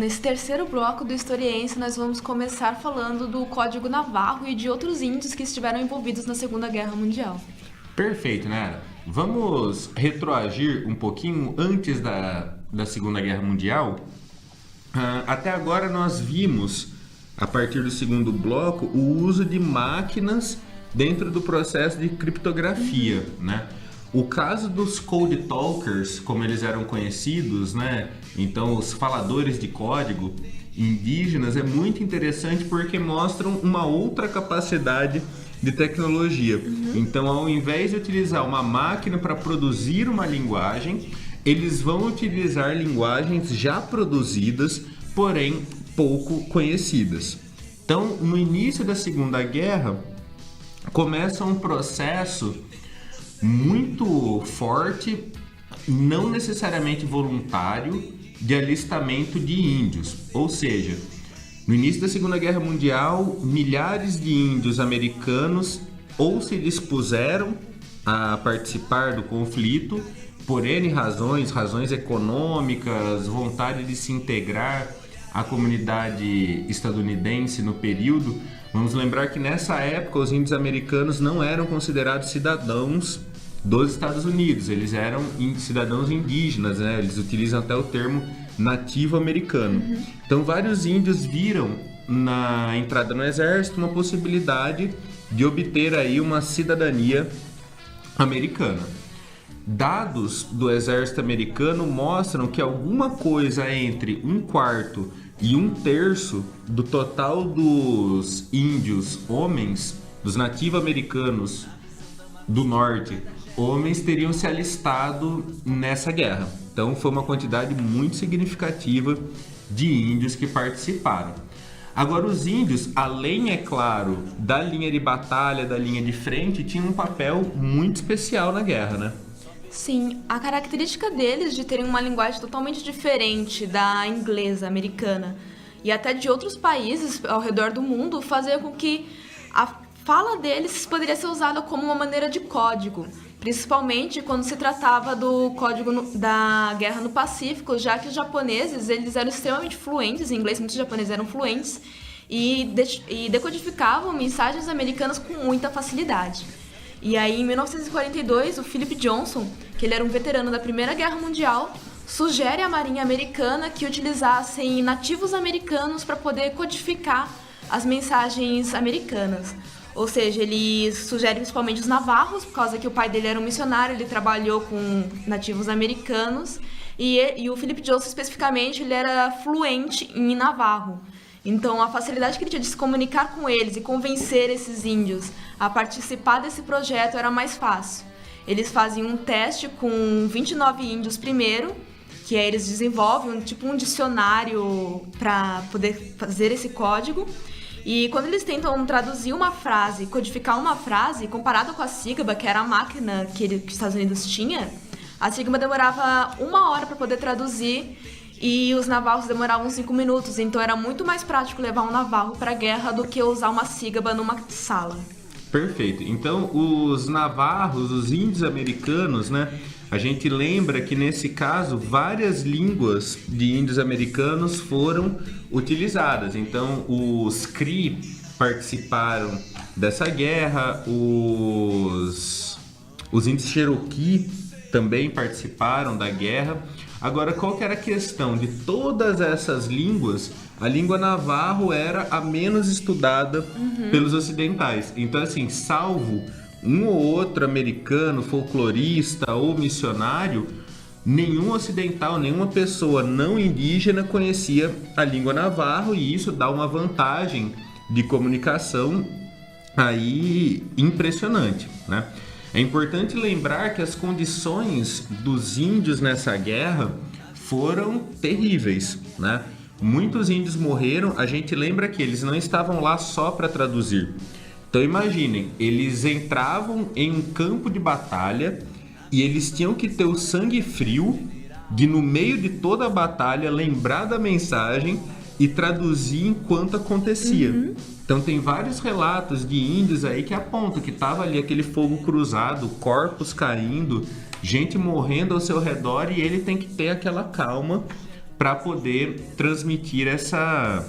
nesse terceiro bloco do Historiense, nós vamos começar falando do Código Navarro e de outros índios que estiveram envolvidos na Segunda Guerra Mundial. Perfeito, né? Vamos retroagir um pouquinho antes da Segunda Guerra Mundial. Até agora nós vimos, a partir do segundo bloco, o uso de máquinas dentro do processo de criptografia, né? O caso dos Code Talkers, como eles eram conhecidos, né? Então, os faladores de código indígenas, é muito interessante porque mostram uma outra capacidade de tecnologia. Então, ao invés de utilizar uma máquina para produzir uma linguagem, eles vão utilizar linguagens já produzidas, porém pouco conhecidas. Então, no início da Segunda Guerra, começa um processo muito forte, não necessariamente voluntário, de alistamento de índios. Ou seja, no início da Segunda Guerra Mundial, milhares de índios americanos ou se dispuseram a participar do conflito por N razões, razões econômicas, vontade de se integrar à comunidade estadunidense no período. Vamos lembrar que nessa época os índios americanos não eram considerados cidadãos dos Estados Unidos, eles eram cidadãos indígenas, né? Eles utilizam até o termo nativo americano. Então vários índios viram na entrada no exército uma possibilidade de obter aí uma cidadania americana. Dados do exército americano mostram que alguma coisa entre 1/4 e 1/3 do total dos índios homens, dos nativos americanos do norte, homens teriam se alistado nessa guerra. Então foi uma quantidade muito significativa de índios que participaram. Agora os índios, além, é claro, da linha de batalha, da linha de frente, tinham um papel muito especial na guerra, né? Sim, a característica deles de terem uma linguagem totalmente diferente da inglesa, americana, e até de outros países ao redor do mundo, fazia com que a fala deles poderia ser usada como uma maneira de código, principalmente quando se tratava do código da guerra no Pacífico, já que os japoneses eles eram extremamente fluentes em inglês, muitos japoneses eram fluentes, e decodificavam mensagens americanas com muita facilidade. E aí, em 1942, o Philip Johnson, que ele era um veterano da Primeira Guerra Mundial, sugere à Marinha Americana que utilizassem nativos americanos para poder codificar as mensagens americanas. Ou seja, ele sugere principalmente os navarros, por causa que o pai dele era um missionário, ele trabalhou com nativos americanos, e o Philip Johnson, especificamente, ele era fluente em navarro. Então, a facilidade que ele tinha de se comunicar com eles e convencer esses índios a participar desse projeto era mais fácil. Eles faziam um teste com 29 índios primeiro, que aí eles desenvolvem um dicionário para poder fazer esse código. E quando eles tentam traduzir uma frase, codificar uma frase, comparado com a sílaba, que era a máquina que os Estados Unidos tinha, a sílaba demorava 1 hora para poder traduzir e os navarros demoravam 5 minutos. Então era muito mais prático levar um navarro para a guerra do que usar uma sílaba numa sala. Perfeito. Então os navarros, os índios americanos, né? A gente lembra que nesse caso várias línguas de índios americanos foram utilizadas. Então os Cree participaram dessa guerra, os índios Cherokee também participaram da guerra. Agora, qual que era a questão? De todas essas línguas, a língua navarro era a menos estudada pelos ocidentais. Então, assim, salvo um ou outro americano, folclorista ou missionário, nenhum ocidental, nenhuma pessoa não indígena conhecia a língua navarro, e isso dá uma vantagem de comunicação aí impressionante, né? É importante lembrar que as condições dos índios nessa guerra foram terríveis, né? Muitos índios morreram. A gente lembra que eles não estavam lá só para traduzir. Então imaginem, eles entravam em um campo de batalha e eles tinham que ter o sangue frio de, no meio de toda a batalha, lembrar da mensagem e traduzir enquanto acontecia. Então tem vários relatos de índios aí que apontam que estava ali aquele fogo cruzado, corpos caindo, gente morrendo ao seu redor, e ele tem que ter aquela calma para poder transmitir essa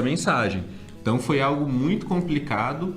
mensagem. Então foi algo muito complicado.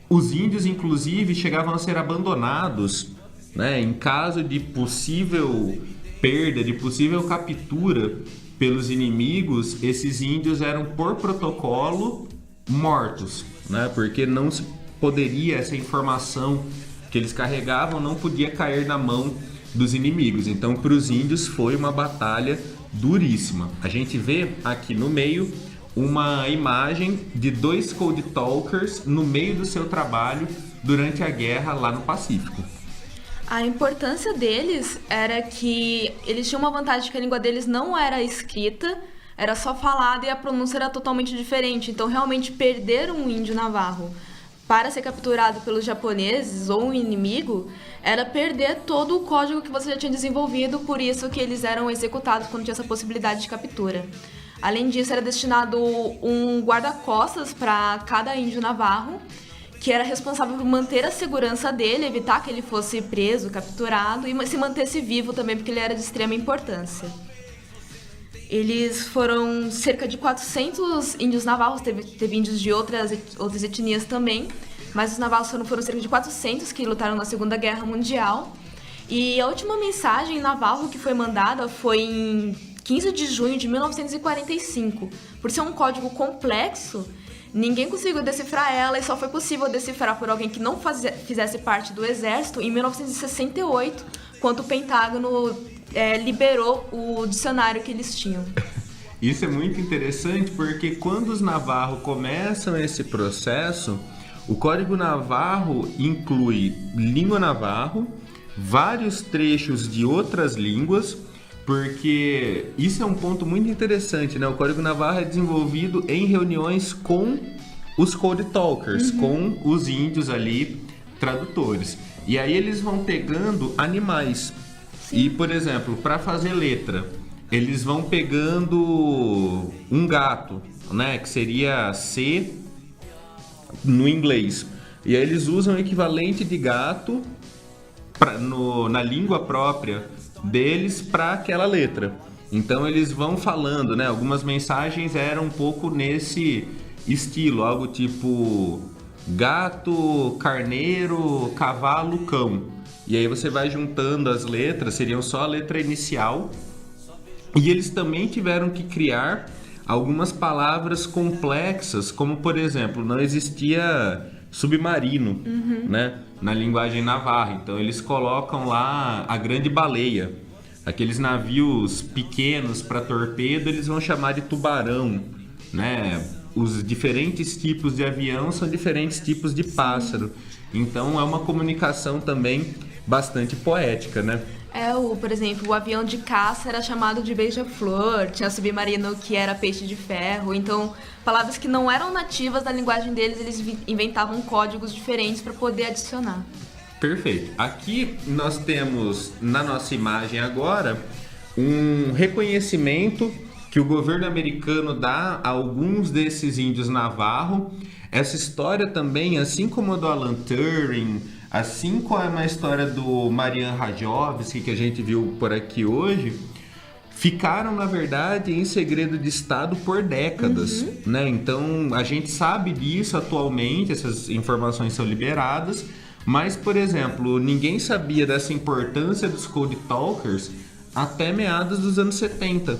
Os índios, inclusive, chegavam a ser abandonados, né, em caso de possível perda, de possível captura pelos inimigos. Esses índios eram, por protocolo, mortos, né, porque não se poderia, essa informação que eles carregavam não podia cair na mão dos inimigos. Então, para os índios foi uma batalha duríssima. A gente vê aqui no meio uma imagem de 2 Code Talkers no meio do seu trabalho durante a guerra lá no Pacífico. A importância deles era que eles tinham uma vantagem, que a língua deles não era escrita, era só falada, e a pronúncia era totalmente diferente. Então, realmente, perder um índio navarro para ser capturado pelos japoneses ou um inimigo era perder todo o código que você já tinha desenvolvido, por isso que eles eram executados quando tinha essa possibilidade de captura. Além disso, era destinado um guarda-costas para cada índio navarro, que era responsável por manter a segurança dele, evitar que ele fosse preso, capturado e se mantesse vivo também, porque ele era de extrema importância. Eles foram cerca de 400 índios navarros, teve índios de outras etnias também, mas os navarros foram cerca de 400 que lutaram na Segunda Guerra Mundial. E a última mensagem navarro que foi mandada foi em 15 de junho de 1945. Por ser um código complexo, ninguém conseguiu decifrar ela, e só foi possível decifrar por alguém que não fizesse parte do exército em 1968, quando o Pentágono liberou o dicionário que eles tinham. Isso é muito interessante, porque quando os navarros começam esse processo, o Código Navarro inclui língua navarro, vários trechos de outras línguas, porque isso é um ponto muito interessante, né? O Código Navarro é desenvolvido em reuniões com os Code Talkers, com os índios ali, tradutores. E aí eles vão pegando animais. E, por exemplo, para fazer letra, eles vão pegando um gato, né, que seria C no inglês. E aí eles usam o equivalente de gato na língua própria deles para aquela letra. Então eles vão falando, né? Algumas mensagens eram um pouco nesse estilo, algo tipo gato, carneiro, cavalo, cão. E aí você vai juntando as letras, seriam só a letra inicial. E eles também tiveram que criar algumas palavras complexas, como, por exemplo, não existia submarino, né, na linguagem navarra. Então eles colocam lá a grande baleia. Aqueles navios pequenos para torpedo, eles vão chamar de tubarão, né? Os diferentes tipos de avião são diferentes tipos de pássaro. Então é uma comunicação também bastante poética, né? Por exemplo, o avião de caça era chamado de beija-flor, tinha submarino que era peixe de ferro. Então, palavras que não eram nativas da linguagem deles, eles inventavam códigos diferentes para poder adicionar. Perfeito. Aqui nós temos na nossa imagem agora um reconhecimento que o governo americano dá a alguns desses índios navarro. Essa história também, assim como a do Alan Turing, assim como a história do Marian Rajovsky, que a gente viu por aqui hoje, ficaram, na verdade, em segredo de Estado por décadas, né? Então, a gente sabe disso atualmente, essas informações são liberadas, mas, por exemplo, ninguém sabia dessa importância dos Code Talkers até meados dos anos 70,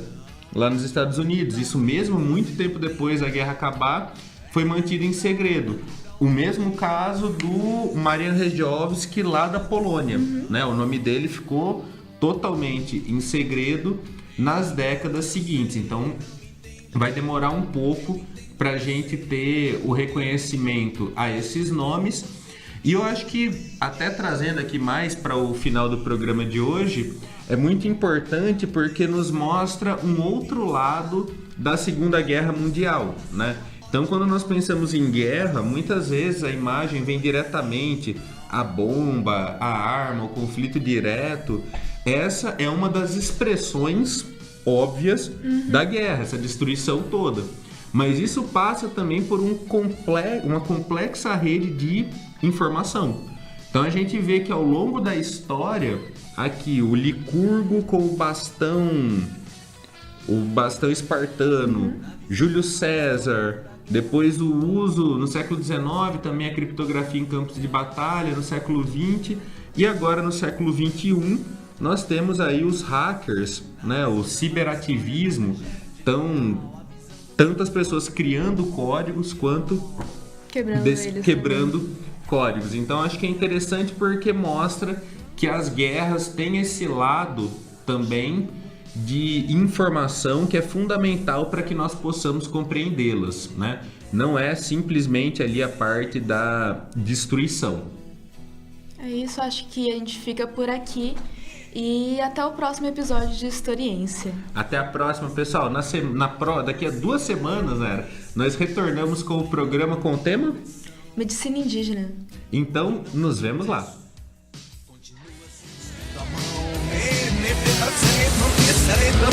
lá nos Estados Unidos. Isso mesmo, muito tempo depois da guerra acabar, foi mantido em segredo. O mesmo caso do Marian Rejewski lá da Polônia, né? O nome dele ficou totalmente em segredo nas décadas seguintes. Então, vai demorar um pouco para a gente ter o reconhecimento a esses nomes. E eu acho que, até trazendo aqui mais para o final do programa de hoje, é muito importante porque nos mostra um outro lado da Segunda Guerra Mundial, né? Então, quando nós pensamos em guerra, muitas vezes a imagem vem diretamente a bomba, a arma, o conflito direto. Essa é uma das expressões óbvias da guerra, essa destruição toda. Mas isso passa também por uma complexa rede de informação. Então a gente vê que ao longo da história, aqui o Licurgo com o bastão espartano, Júlio César, depois o uso no século XIX, também a criptografia em campos de batalha no século XX, e agora no século XXI nós temos aí os hackers, né, o ciberativismo, tantas pessoas criando códigos quanto quebrando códigos. Então acho que é interessante porque mostra que as guerras têm esse lado também de informação que é fundamental para que nós possamos compreendê-las, né? Não é simplesmente ali a parte da destruição. É isso, acho que a gente fica por aqui e até o próximo episódio de Historiência. Até a próxima, pessoal. Daqui a 2 semanas, né, nós retornamos com o programa com o tema Medicina Indígena. Então, nos vemos lá. Sarei pra